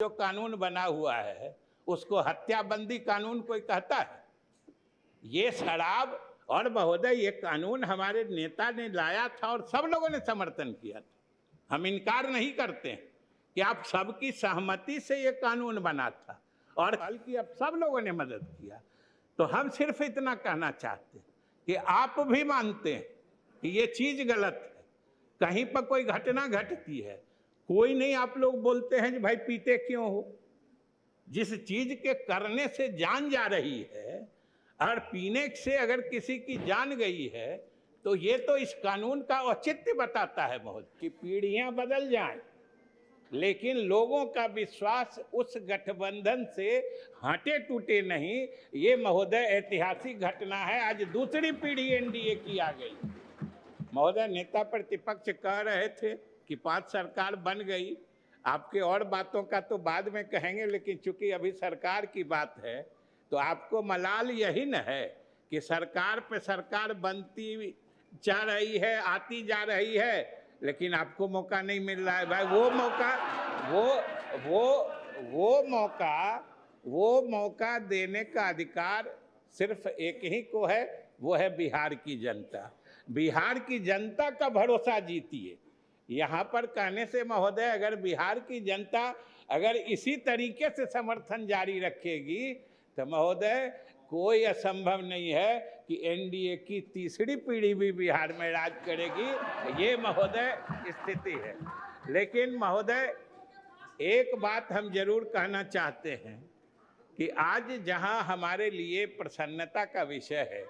जो कानून बना हुआ है उसको हत्याबंदी कानून कोई कहता है? ये शराब और महोदय ये कानून हमारे नेता ने लाया था और सब लोगों ने समर्थन किया था। हम इनकार नहीं करते हैं कि आप सबकी सहमति से ये कानून बना था और बल्कि अब सब लोगों ने मदद किया। तो हम सिर्फ इतना कहना चाहते हैं कि आप भी मानते हैं कि ये चीज गलत है, कहीं पर कोई घटना घटती है, कोई नहीं आप लोग बोलते हैं कि भाई पीते क्यों हो। जिस चीज के करने से जान जा रही है और पीने से अगर किसी की जान गई है तो ये तो इस कानून का औचित्य बताता है महोदय कि पीढ़ियां बदल जाएं, लेकिन लोगों का विश्वास उस गठबंधन से हटे टूटे नहीं। ये महोदय ऐतिहासिक घटना है, आज दूसरी पीढ़ी एनडीए की आ गई। महोदय नेता प्रतिपक्ष कह रहे थे कि 5 सरकार बन गई, आपके और बातों का तो बाद में कहेंगे, लेकिन चूंकि अभी सरकार की बात है तो आपको मलाल यही न है कि सरकार पे सरकार बनती जा रही है, आती जा रही है, लेकिन आपको मौका नहीं मिल रहा है। भाई वो मौका देने का अधिकार सिर्फ एक ही को है, वो है बिहार की जनता। बिहार की जनता का भरोसा जीतिए। यहाँ पर कहने से महोदय अगर बिहार की जनता अगर इसी तरीके से समर्थन जारी रखेगी तो महोदय कोई असंभव नहीं है कि एनडीए की तीसरी पीढ़ी भी बिहार में राज करेगी। ये महोदय स्थिति है। लेकिन महोदय एक बात हम जरूर कहना चाहते हैं कि आज जहां हमारे लिए प्रसन्नता का विषय है,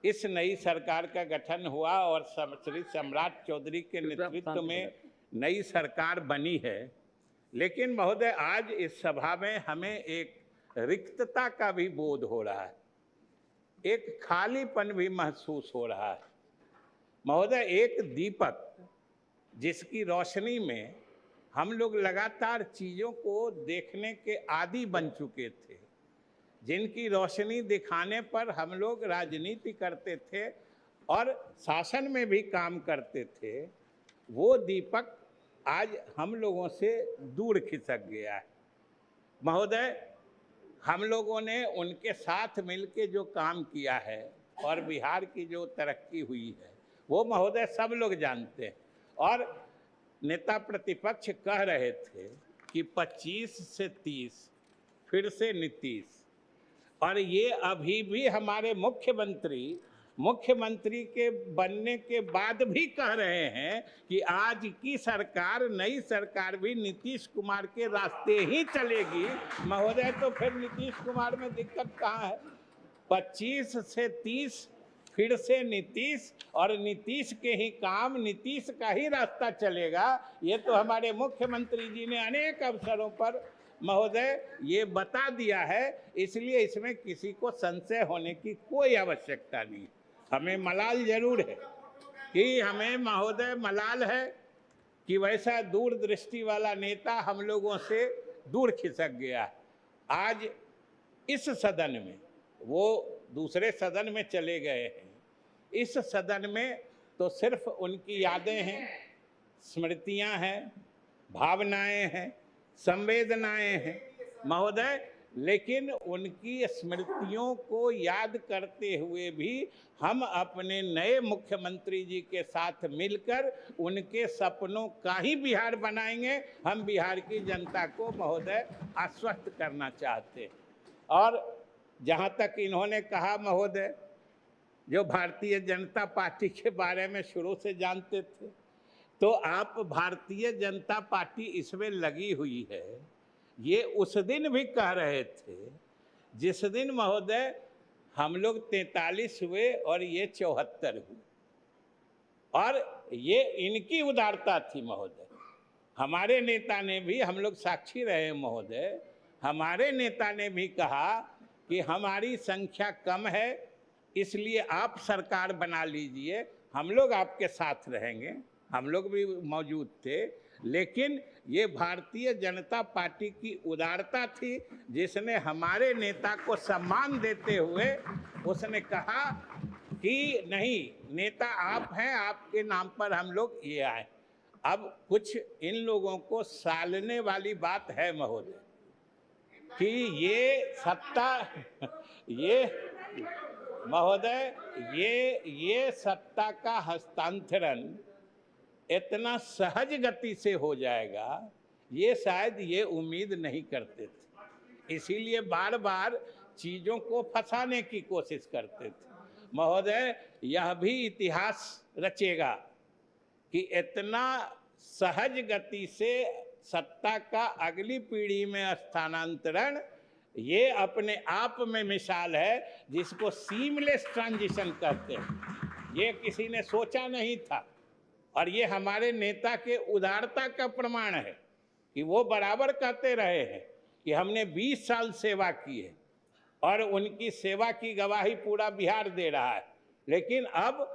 इस नई सरकार का गठन हुआ और श्री सम्राट चौधरी के नेतृत्व में नई सरकार बनी है, लेकिन महोदय आज इस सभा में हमें एक रिक्तता का भी बोध हो रहा है, एक खालीपन भी महसूस हो रहा है। महोदय एक दीपक जिसकी रोशनी में हम लोग लगातार चीजों को देखने के आदी बन चुके थे, जिनकी रोशनी दिखाने पर हम लोग राजनीति करते थे और शासन में भी काम करते थे, वो दीपक आज हम लोगों से दूर खिसक गया है। महोदय हम लोगों ने उनके साथ मिलके जो काम किया है और बिहार की जो तरक्की हुई है वो महोदय सब लोग जानते हैं। और नेता प्रतिपक्ष कह रहे थे कि 25 से 30 फिर से नीतीश, और ये अभी भी हमारे मुख्यमंत्री के बनने के बाद भी कह रहे हैं कि आज की सरकार, नई सरकार भी नीतीश कुमार के रास्ते ही चलेगी। महोदय तो फिर नीतीश कुमार में दिक्कत कहाँ है? 25 से 30 फिर से नीतीश, और नीतीश के ही काम, नीतीश का ही रास्ता चलेगा। ये तो हमारे मुख्यमंत्री जी ने अनेक अवसरों पर महोदय ये बता दिया है, इसलिए इसमें किसी को संशय होने की कोई आवश्यकता नहीं। हमें मलाल जरूर है कि हमें महोदय मलाल है कि वैसा दूरदृष्टि वाला नेता हम लोगों से दूर खिसक गया। आज इस सदन में, वो दूसरे सदन में चले गए हैं, इस सदन में तो सिर्फ उनकी यादें हैं, स्मृतियां हैं, भावनाएं हैं, संवेदनाएं हैं महोदय। लेकिन उनकी स्मृतियों को याद करते हुए भी हम अपने नए मुख्यमंत्री जी के साथ मिलकर उनके सपनों का ही बिहार बनाएंगे। हम बिहार की जनता को महोदय आश्वस्त करना चाहते हैं। और जहां तक इन्होंने कहा महोदय, जो भारतीय जनता पार्टी के बारे में शुरू से जानते थे, तो आप भारतीय जनता पार्टी इसमें लगी हुई है, ये उस दिन भी कह रहे थे जिस दिन महोदय हम लोग 43 हुए और ये 74 हुए, और ये इनकी उदारता थी महोदय। हमारे नेता ने भी, हम लोग साक्षी रहे महोदय, हमारे नेता ने भी कहा कि हमारी संख्या कम है, इसलिए आप सरकार बना लीजिए, हम लोग आपके साथ रहेंगे। हम लोग भी मौजूद थे, लेकिन ये भारतीय जनता पार्टी की उदारता थी जिसने हमारे नेता को सम्मान देते हुए उसने कहा कि नहीं, नेता आप हैं, आपके नाम पर हम लोग ये आए। अब कुछ इन लोगों को सालने वाली बात है महोदय कि ये सत्ता ये महोदय ये सत्ता का हस्तांतरण इतना सहज गति से हो जाएगा, ये शायद ये उम्मीद नहीं करते थे, इसीलिए बार बार चीजों को फंसाने की कोशिश करते थे। महोदय, यह भी इतिहास रचेगा कि इतना सहज गति से सत्ता का अगली पीढ़ी में स्थानांतरण, ये अपने आप में मिसाल है जिसको सीमलेस ट्रांजिशन कहते हैं। ये किसी ने सोचा नहीं था, और ये हमारे नेता के उदारता का प्रमाण है कि वो बराबर कहते रहे हैं कि हमने 20 साल सेवा की है, और उनकी सेवा की गवाही पूरा बिहार दे रहा है। लेकिन अब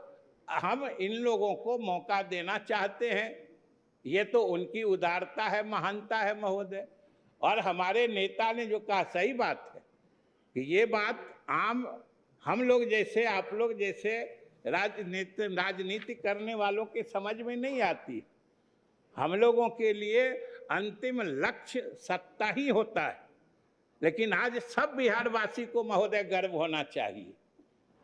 हम इन लोगों को मौका देना चाहते हैं, ये तो उनकी उदारता है, महानता है महोदय। और हमारे नेता ने जो कहा सही बात है कि ये बात आम हम लोग जैसे, आप लोग जैसे राजनीति करने वालों के समझ में नहीं आती। हम लोगों के लिए अंतिम लक्ष्य सत्ता ही होता है। लेकिन आज सब बिहारवासी को महोदय गर्व होना चाहिए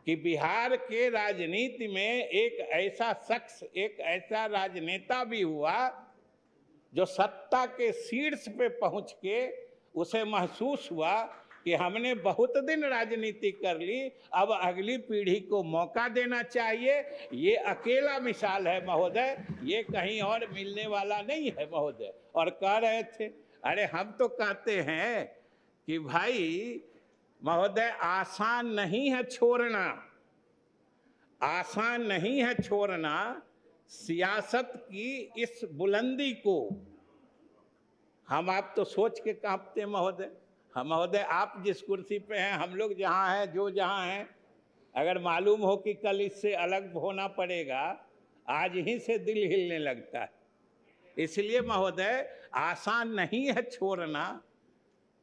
कि बिहार के राजनीति में एक ऐसा शख्स, एक ऐसा राजनेता भी हुआ जो सत्ता के शीर्ष पे पहुंच के उसे महसूस हुआ कि हमने बहुत दिन राजनीति कर ली, अब अगली पीढ़ी को मौका देना चाहिए। ये अकेला मिसाल है महोदय, ये कहीं और मिलने वाला नहीं है महोदय। और कह रहे थे, अरे हम तो कहते हैं कि भाई महोदय, आसान नहीं है छोड़ना, आसान नहीं है छोड़ना सियासत की इस बुलंदी को। हम आप तो सोच के कांपते महोदय। हम महोदय, आप जिस कुर्सी पे हैं, हम लोग जहाँ हैं, जो जहाँ हैं, अगर मालूम हो कि कल इससे अलग होना पड़ेगा, आज ही से दिल हिलने लगता है। इसलिए महोदय, आसान नहीं है छोड़ना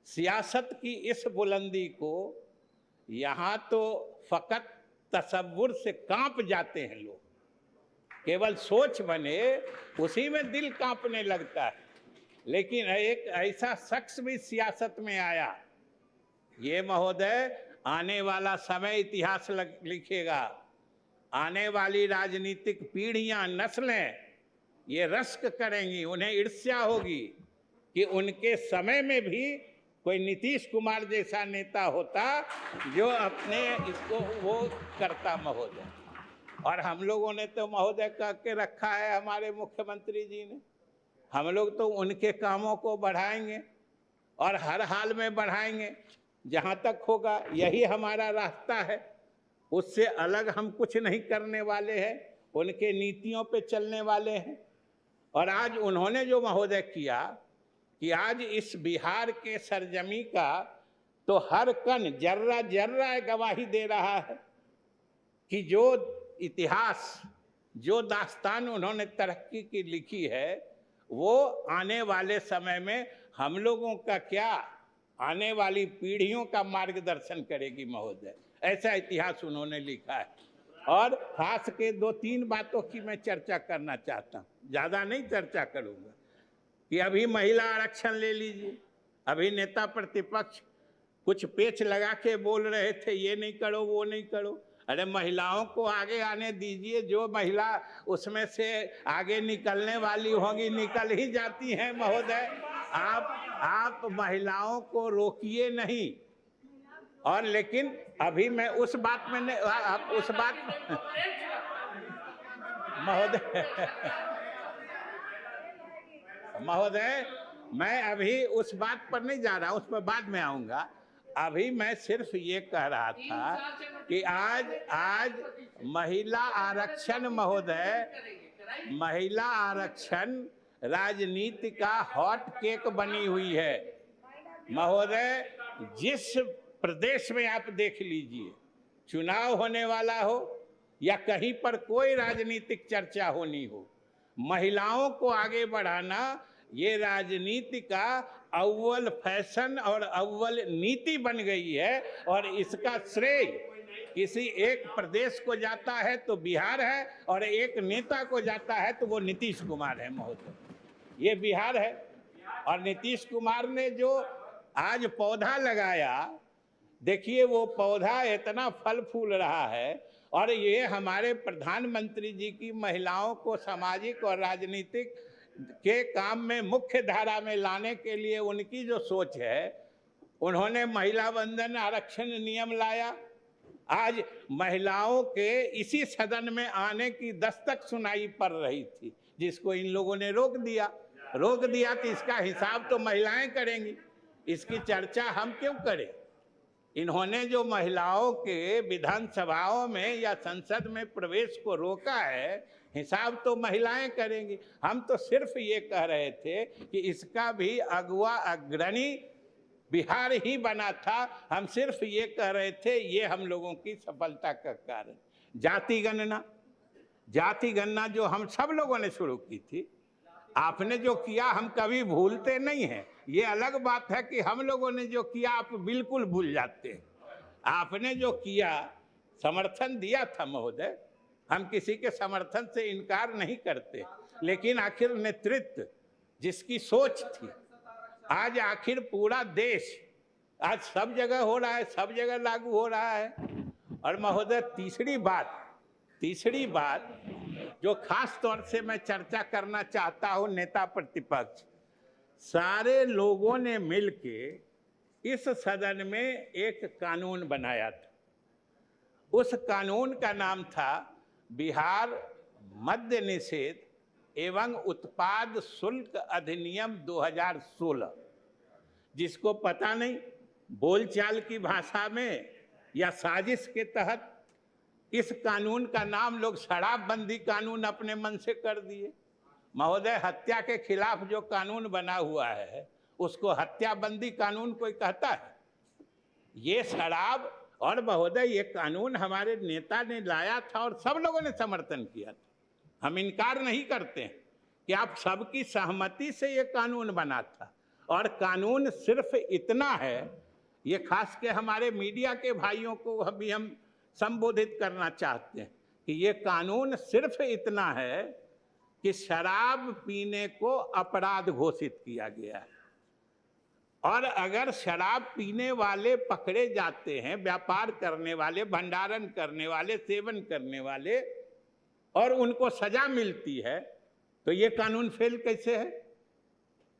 सियासत की इस बुलंदी को। यहाँ तो फकत तसव्वुर से कांप जाते हैं लोग, केवल सोच बने उसी में दिल कांपने लगता है। लेकिन एक ऐसा शख्स भी सियासत में आया, ये महोदय आने वाला समय इतिहास लिखेगा। आने वाली राजनीतिक पीढ़ियां, नस्लें ये रश्क करेंगी, उन्हें ईर्ष्या होगी कि उनके समय में भी कोई नीतीश कुमार जैसा नेता होता जो अपने इसको वो करता महोदय। और हम लोगों ने तो महोदय कह के रखा है, हमारे मुख्यमंत्री जी ने, हम लोग तो उनके कामों को बढ़ाएंगे और हर हाल में बढ़ाएंगे जहाँ तक होगा। यही हमारा रास्ता है, उससे अलग हम कुछ नहीं करने वाले हैं, उनके नीतियों पे चलने वाले हैं। और आज उन्होंने जो महोदय किया कि आज इस बिहार के सरजमी का तो हर कण जर्रा जर्रा गवाही दे रहा है कि जो इतिहास, जो दास्तान उन्होंने तरक्की की लिखी है, वो आने वाले समय में हम लोगों का क्या, आने वाली पीढ़ियों का मार्गदर्शन करेगी महोदय। ऐसा इतिहास उन्होंने लिखा है। और खास के 2-3 बातों की मैं चर्चा करना चाहता हूँ, ज़्यादा नहीं चर्चा करूँगा। कि अभी महिला आरक्षण ले लीजिए, अभी नेता प्रतिपक्ष कुछ पेच लगा के बोल रहे थे ये नहीं करो, वो नहीं करो। अरे महिलाओं को आगे आने दीजिए, जो महिला उसमें से आगे निकलने वाली होंगी निकल ही जाती हैं महोदय। आप महिलाओं को रोकिए नहीं। और लेकिन अभी मैं उस बात में नहीं, आप उस बात महोदय मैं अभी उस बात पर नहीं जा रहा, उस पर बाद में आऊंगा। अभी मैं सिर्फ ये कह रहा था कि आज महिला आरक्षण महोदय, महिला आरक्षण राजनीति का हॉट केक बनी हुई है महोदय। जिस प्रदेश में आप देख लीजिए, चुनाव होने वाला हो या कहीं पर कोई राजनीतिक चर्चा होनी हो, महिलाओं को आगे बढ़ाना ये राजनीति का अव्वल फैशन और अव्वल नीति बन गई है, और इसका श्रेय किसी एक प्रदेश को जाता है तो बिहार है, और एक नेता को जाता है तो वो नीतीश कुमार है महोदय। ये बिहार है, और नीतीश कुमार ने जो आज पौधा लगाया, देखिए वो पौधा इतना फल फूल रहा है, और ये हमारे प्रधानमंत्री जी की महिलाओं को सामाजिक और राजनीतिक के काम में मुख्य धारा में लाने के लिए उनकी जो सोच है, उन्होंने महिला वंदन आरक्षण नियम लाया। आज महिलाओं के इसी सदन में आने की दस्तक सुनाई पड़ रही थी, जिसको इन लोगों ने रोक दिया तो इसका हिसाब तो महिलाएं करेंगी, इसकी चर्चा हम क्यों करें। इन्होंने जो महिलाओं के विधानसभाओं में या संसद में प्रवेश को रोका है, हिसाब तो महिलाएं करेंगी। हम तो सिर्फ ये कह रहे थे कि इसका भी अगुआ अग्रणी बिहार ही बना था। हम सिर्फ ये कह रहे थे, ये हम लोगों की सफलता का कारण। जाति गणना जो हम सब लोगों ने शुरू की थी, आपने जो किया हम कभी भूलते नहीं हैं। ये अलग बात है कि हम लोगों ने जो किया आप बिल्कुल भूल जाते हैं। आपने जो किया, समर्थन दिया था महोदय, हम किसी के समर्थन से इनकार नहीं करते, लेकिन आखिर नेतृत्व जिसकी सोच थी, आज आखिर पूरा देश आज सब जगह हो रहा है, सब जगह लागू हो रहा है। और महोदय तीसरी बात जो खास तौर से मैं चर्चा करना चाहता हूं, नेता प्रतिपक्ष सारे लोगों ने मिलके इस सदन में एक कानून बनाया था। उस कानून का नाम था बिहार मद्य निषेध एवं उत्पाद शुल्क अधिनियम 2016। जिसको पता नहीं, बोलचाल की भाषा में या साजिश के तहत इस कानून का नाम लोग शराबबंदी कानून अपने मन से कर दिए। महोदय हत्या के खिलाफ जो कानून बना हुआ है उसको हत्याबंदी कानून कोई कहता है? ये शराब, और महोदय ये कानून हमारे नेता ने लाया था और सब लोगों ने समर्थन किया था। हम इनकार नहीं करते हैं कि आप सबकी सहमति से ये कानून बना था। और कानून सिर्फ इतना है, ये खास के हमारे मीडिया के भाइयों को अभी हम संबोधित करना चाहते हैं कि ये कानून सिर्फ इतना है कि शराब पीने को अपराध घोषित किया गया है, और अगर शराब पीने वाले पकड़े जाते हैं, व्यापार करने वाले, भंडारण करने वाले, सेवन करने वाले, और उनको सजा मिलती है, तो ये कानून फेल कैसे है?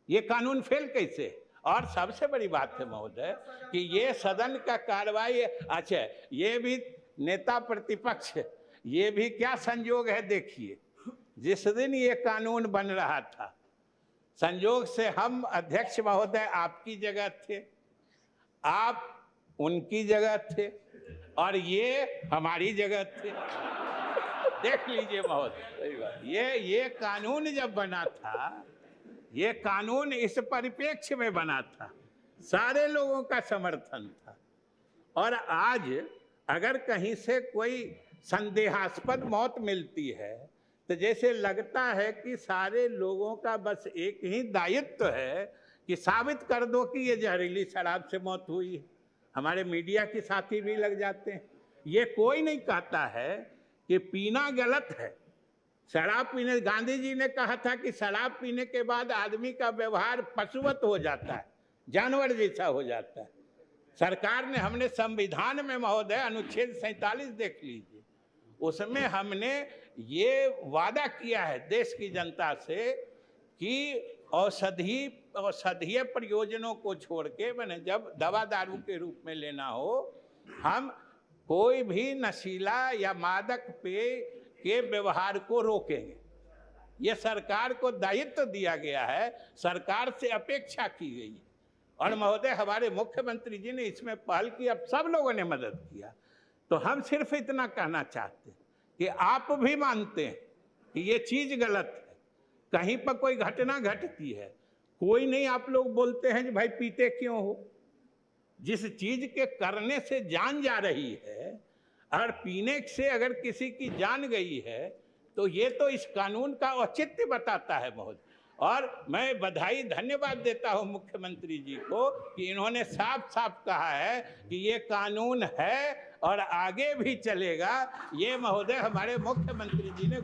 ये कानून फेल कैसे है? और सबसे बड़ी बात है महोदय कि ये सदन का कार्रवाई, अच्छा ये भी नेता प्रतिपक्ष, ये भी क्या संयोग है देखिए। जिस दिन ये कानून बन रहा था, संयोग से हम अध्यक्ष महोदय आपकी जगह थे, आप उनकी जगह थे, और ये हमारी जगह थे। देख लीजिए महोदय, ये कानून जब बना था, ये कानून इस परिप्रेक्ष्य में बना था, सारे लोगों का समर्थन था। और आज अगर कहीं से कोई संदेहास्पद मौत मिलती है तो जैसे लगता है कि सारे लोगों का बस एक ही दायित्व है कि साबित कर दो कि ये जहरीली शराब से मौत हुई है। हमारे मीडिया के साथी भी लग जाते हैं। ये कोई नहीं कहता है कि पीना गलत है। शराब पीने, गांधी जी ने कहा था कि शराब पीने के बाद आदमी का व्यवहार पशुवत हो जाता है, जानवर जैसा हो जाता है। सरकार ने, हमने संविधान में महोदय अनुच्छेद 47 देख लीजिए, उसमें हमने ये वादा किया है देश की जनता से कि औषधीय प्रयोजनों को छोड़ के, मैंने जब दवा दारू के रूप में लेना हो, हम कोई भी नशीला या मादक पेय के व्यवहार को रोकेंगे। ये सरकार को दायित्व दिया गया है, सरकार से अपेक्षा की गई है। और महोदय हमारे मुख्यमंत्री जी ने इसमें पहल की, अब सब लोगों ने मदद किया। तो हम सिर्फ इतना कहना चाहते हैं कि आप भी मानते हैं कि ये चीज़ गलत है, कहीं पर कोई घटना घटती है, कोई नहीं आप लोग बोलते हैं कि भाई पीते क्यों हो। जिस चीज़ के करने से जान जा रही है और पीने से अगर किसी की जान गई है, तो ये तो इस कानून का औचित्य बताता है महोदय। और मैं बधाई धन्यवाद देता हूं मुख्यमंत्री जी को कि इन्होंने साफ साफ कहा है कि ये कानून है और आगे भी चलेगा। ये महोदय हमारे मुख्यमंत्री जी ने